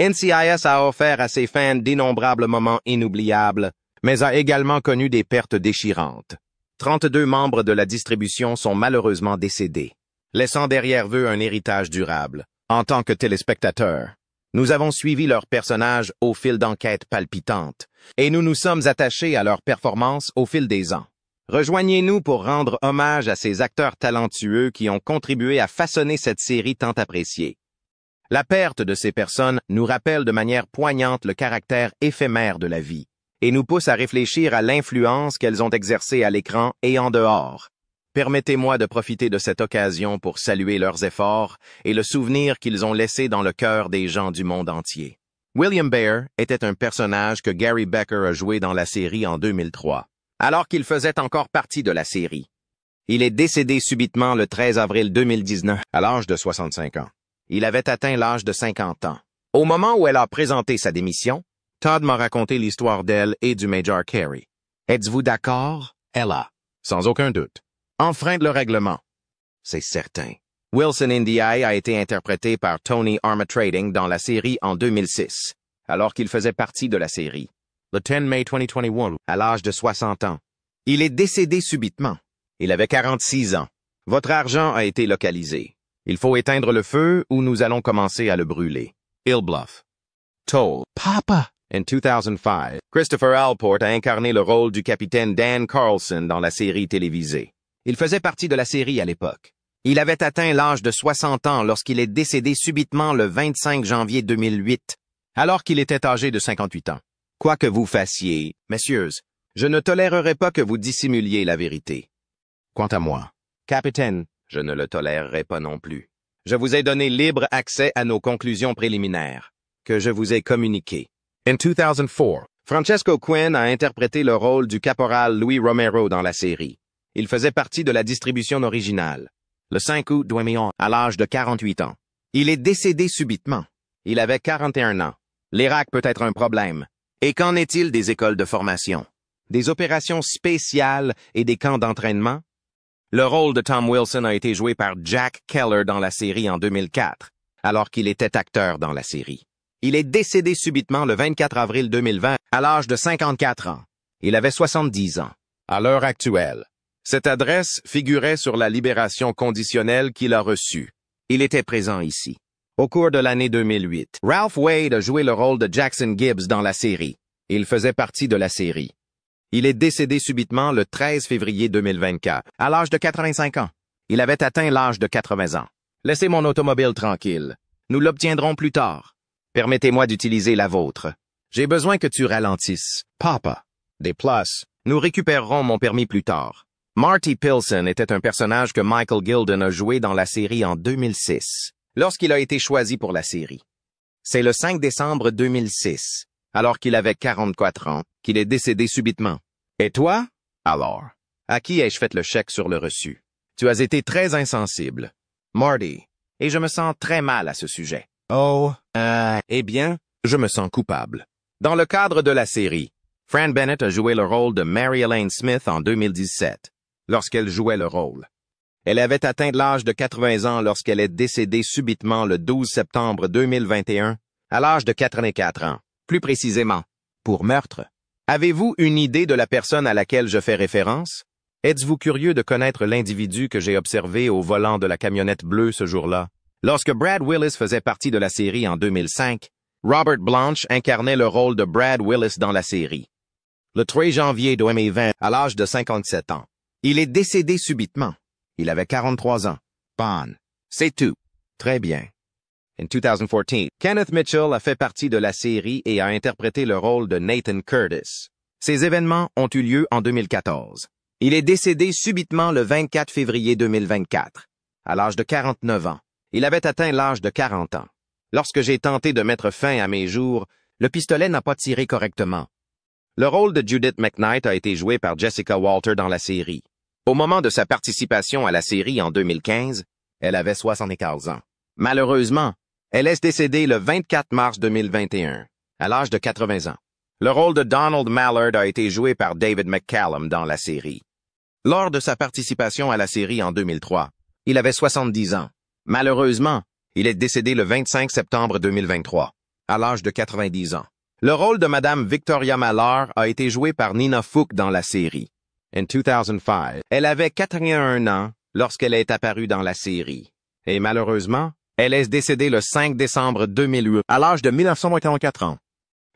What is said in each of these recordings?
NCIS a offert à ses fans d'innombrables moments inoubliables, mais a également connu des pertes déchirantes. 32 membres de la distribution sont malheureusement décédés, laissant derrière eux un héritage durable. En tant que téléspectateurs, nous avons suivi leurs personnages au fil d'enquêtes palpitantes, et nous nous sommes attachés à leur performance au fil des ans. Rejoignez-nous pour rendre hommage à ces acteurs talentueux qui ont contribué à façonner cette série tant appréciée. La perte de ces personnes nous rappelle de manière poignante le caractère éphémère de la vie, et nous pousse à réfléchir à l'influence qu'elles ont exercée à l'écran et en dehors. Permettez-moi de profiter de cette occasion pour saluer leurs efforts et le souvenir qu'ils ont laissé dans le cœur des gens du monde entier. William Baer était un personnage que Gary Becker a joué dans la série en 2003, alors qu'il faisait encore partie de la série. Il est décédé subitement le 13 avril 2019, à l'âge de 65 ans. Il avait atteint l'âge de 50 ans. Au moment où elle a présenté sa démission, Todd m'a raconté l'histoire d'elle et du Major Carey. Êtes-vous d'accord? Elle a, sans aucun doute, enfreint le règlement. C'est certain. Wilson Indy a été interprété par Tony Armatrading dans la série en 2006, alors qu'il faisait partie de la série. Le 10 mai 2021, à l'âge de 60 ans. Il est décédé subitement. Il avait 46 ans. Votre argent a été localisé. Il faut éteindre le feu ou nous allons commencer à le brûler. Ill Bluff. Toll. Papa. En 2005, Christopher Allport a incarné le rôle du capitaine Dan Carlson dans la série télévisée. Il faisait partie de la série à l'époque. Il avait atteint l'âge de 60 ans lorsqu'il est décédé subitement le 25 janvier 2008, alors qu'il était âgé de 58 ans. Quoi que vous fassiez, messieurs, je ne tolérerai pas que vous dissimuliez la vérité. Quant à moi, capitaine, je ne le tolérerai pas non plus. Je vous ai donné libre accès à nos conclusions préliminaires, que je vous ai communiquées. En 2004, Francesco Quinn a interprété le rôle du caporal Louis Romero dans la série. Il faisait partie de la distribution originale. Le 5 août 2011, à l'âge de 48 ans. Il est décédé subitement. Il avait 41 ans. L'Irak peut être un problème. Et qu'en est-il des écoles de formation? Des opérations spéciales et des camps d'entraînement? Le rôle de Tom Wilson a été joué par Jack Keller dans la série en 2004, alors qu'il était acteur dans la série. Il est décédé subitement le 24 avril 2020, à l'âge de 54 ans. Il avait 70 ans. À l'heure actuelle, cette adresse figurait sur la libération conditionnelle qu'il a reçue. Il était présent ici. Au cours de l'année 2008, Ralph Wade a joué le rôle de Jackson Gibbs dans la série. Il faisait partie de la série. Il est décédé subitement le 13 février 2024, à l'âge de 85 ans. Il avait atteint l'âge de 80 ans. Laissez mon automobile tranquille. Nous l'obtiendrons plus tard. Permettez-moi d'utiliser la vôtre. J'ai besoin que tu ralentisses. Papa. Des plus. Nous récupérerons mon permis plus tard. Marty Pilson était un personnage que Michael Gilden a joué dans la série en 2006, lorsqu'il a été choisi pour la série. C'est le 5 décembre 2006, alors qu'il avait 44 ans, qu'il est décédé subitement. Et toi? Alors, à qui ai-je fait le chèque sur le reçu? Tu as été très insensible. Marty, et je me sens très mal à ce sujet. Oh, eh bien, je me sens coupable. Dans le cadre de la série, Fran Bennett a joué le rôle de Mary Elaine Smith en 2017, lorsqu'elle jouait le rôle. Elle avait atteint l'âge de 80 ans lorsqu'elle est décédée subitement le 12 septembre 2021, à l'âge de 84 ans. Plus précisément, pour meurtre. Avez-vous une idée de la personne à laquelle je fais référence? Êtes-vous curieux de connaître l'individu que j'ai observé au volant de la camionnette bleue ce jour-là? Lorsque Brad Willis faisait partie de la série en 2005, Robert Blanche incarnait le rôle de Brad Willis dans la série. Le 3 janvier 2020, à l'âge de 57 ans. Il est décédé subitement. Il avait 43 ans. Bon. C'est tout. Très bien. En 2014, Kenneth Mitchell a fait partie de la série et a interprété le rôle de Nathan Curtis. Ces événements ont eu lieu en 2014. Il est décédé subitement le 24 février 2024, à l'âge de 49 ans. Il avait atteint l'âge de 40 ans. Lorsque j'ai tenté de mettre fin à mes jours, le pistolet n'a pas tiré correctement. Le rôle de Judith McKnight a été joué par Jessica Walter dans la série. Au moment de sa participation à la série en 2015, elle avait 74 ans. Malheureusement, elle est décédée le 24 mars 2021, à l'âge de 80 ans. Le rôle de Donald Mallard a été joué par David McCallum dans la série. Lors de sa participation à la série en 2003, il avait 70 ans. Malheureusement, il est décédé le 25 septembre 2023, à l'âge de 90 ans. Le rôle de Madame Victoria Mallard a été joué par Nina Fook dans la série. En 2005, elle avait 81 ans lorsqu'elle est apparue dans la série. Et malheureusement, elle est décédée le 5 décembre 2008 à l'âge de 1984 ans.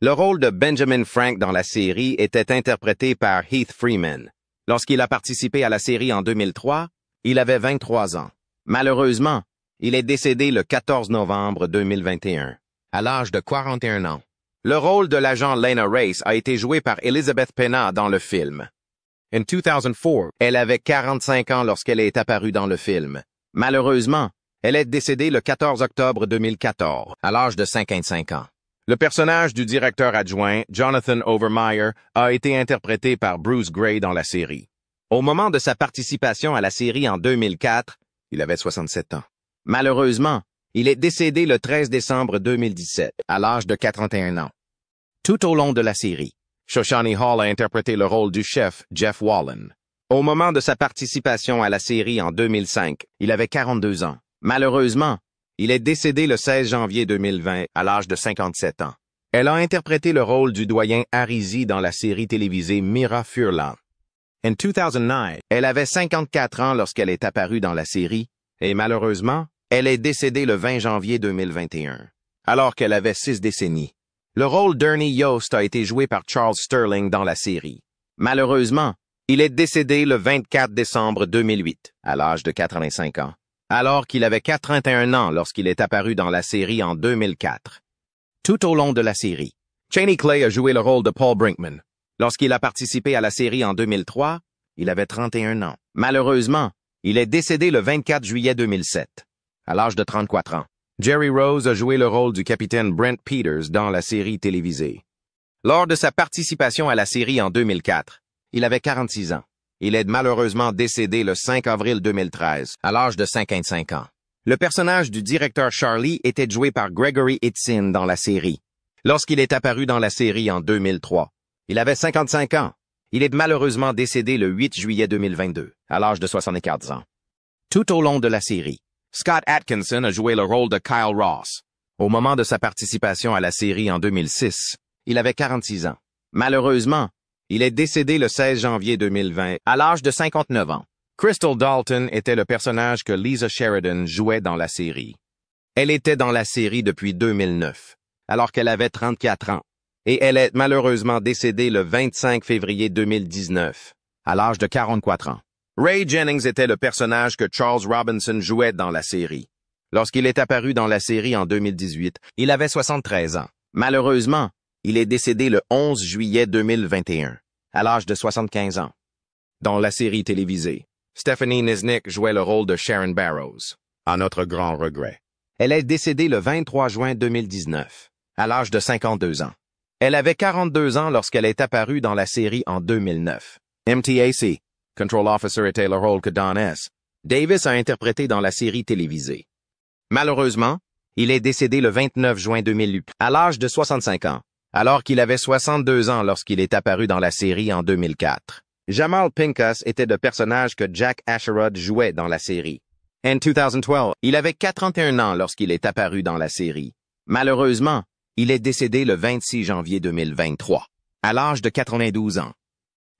Le rôle de Benjamin Frank dans la série était interprété par Heath Freeman. Lorsqu'il a participé à la série en 2003, il avait 23 ans. Malheureusement, il est décédé le 14 novembre 2021, à l'âge de 41 ans. Le rôle de l'agent Lena Race a été joué par Elizabeth Pena dans le film. En 2004, elle avait 45 ans lorsqu'elle est apparue dans le film. Malheureusement, elle est décédée le 14 octobre 2014, à l'âge de 55 ans. Le personnage du directeur adjoint, Jonathan Overmeyer, a été interprété par Bruce Gray dans la série. Au moment de sa participation à la série en 2004, il avait 67 ans. Malheureusement, il est décédé le 13 décembre 2017, à l'âge de 41 ans. Tout au long de la série, Shoshani Hall a interprété le rôle du chef, Jeff Wallen. Au moment de sa participation à la série en 2005, il avait 42 ans. Malheureusement, il est décédé le 16 janvier 2020, à l'âge de 57 ans. Elle a interprété le rôle du doyen Arizi dans la série télévisée Mira Furlan. En 2009, elle avait 54 ans lorsqu'elle est apparue dans la série, et malheureusement, elle est décédée le 20 janvier 2021, alors qu'elle avait 6 décennies. Le rôle d'Ernie Yost a été joué par Charles Sterling dans la série. Malheureusement, il est décédé le 24 décembre 2008, à l'âge de 85 ans, alors qu'il avait 81 ans lorsqu'il est apparu dans la série en 2004. Tout au long de la série, Chaney Clay a joué le rôle de Paul Brinkman. Lorsqu'il a participé à la série en 2003, il avait 31 ans. Malheureusement, il est décédé le 24 juillet 2007, à l'âge de 34 ans. Jerry Rose a joué le rôle du capitaine Brent Peters dans la série télévisée. Lors de sa participation à la série en 2004, il avait 46 ans. Il est malheureusement décédé le 5 avril 2013, à l'âge de 55 ans. Le personnage du directeur Charlie était joué par Gregory Itzin dans la série. Lorsqu'il est apparu dans la série en 2003, il avait 55 ans. Il est malheureusement décédé le 8 juillet 2022, à l'âge de 74 ans. Tout au long de la série, Scott Atkinson a joué le rôle de Kyle Ross. Au moment de sa participation à la série en 2006, il avait 46 ans. Malheureusement, il est décédé le 16 janvier 2020, à l'âge de 59 ans. Crystal Dalton était le personnage que Lisa Sheridan jouait dans la série. Elle était dans la série depuis 2009, alors qu'elle avait 34 ans, et elle est malheureusement décédée le 25 février 2019, à l'âge de 44 ans. Ray Jennings était le personnage que Charles Robinson jouait dans la série. Lorsqu'il est apparu dans la série en 2018, il avait 73 ans. Malheureusement, il est décédé le 11 juillet 2021, à l'âge de 75 ans. Dans la série télévisée, Stephanie Nisnik jouait le rôle de Sharon Barrows, à notre grand regret. Elle est décédée le 23 juin 2019, à l'âge de 52 ans. Elle avait 42 ans lorsqu'elle est apparue dans la série en 2009. MTAC, Control Officer était le rôle que Don S. Davis a interprété dans la série télévisée. Malheureusement, il est décédé le 29 juin 2008, à l'âge de 65 ans, alors qu'il avait 62 ans lorsqu'il est apparu dans la série en 2004. Jamal Pincus était le personnage que Jack Asherod jouait dans la série. En 2012, il avait 41 ans lorsqu'il est apparu dans la série. Malheureusement, il est décédé le 26 janvier 2023, à l'âge de 92 ans.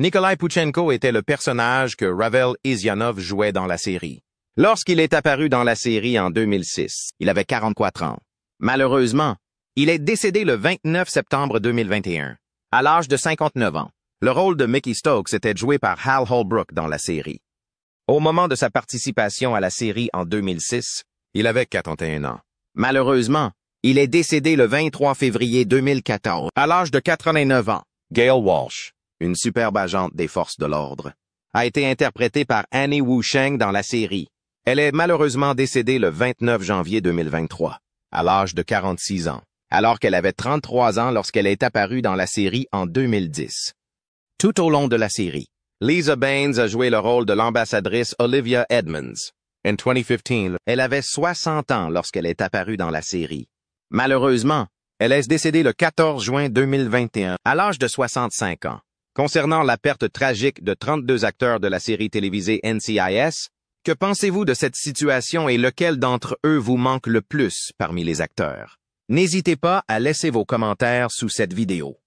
Nikolai Pouchenko était le personnage que Ravel Izyanov jouait dans la série. Lorsqu'il est apparu dans la série en 2006, il avait 44 ans. Malheureusement, il est décédé le 29 septembre 2021, à l'âge de 59 ans. Le rôle de Mickey Stokes était joué par Hal Holbrook dans la série. Au moment de sa participation à la série en 2006, il avait 41 ans. Malheureusement, il est décédé le 23 février 2014, à l'âge de 89 ans. Gail Walsh, une superbe agente des forces de l'ordre, a été interprétée par Annie Wu Sheng dans la série. Elle est malheureusement décédée le 29 janvier 2023, à l'âge de 46 ans, alors qu'elle avait 33 ans lorsqu'elle est apparue dans la série en 2010. Tout au long de la série, Lisa Baines a joué le rôle de l'ambassadrice Olivia Edmonds. En 2015, elle avait 60 ans lorsqu'elle est apparue dans la série. Malheureusement, elle est décédée le 14 juin 2021, à l'âge de 65 ans. Concernant la perte tragique de 32 acteurs de la série télévisée NCIS, que pensez-vous de cette situation et lequel d'entre eux vous manque le plus parmi les acteurs? N'hésitez pas à laisser vos commentaires sous cette vidéo.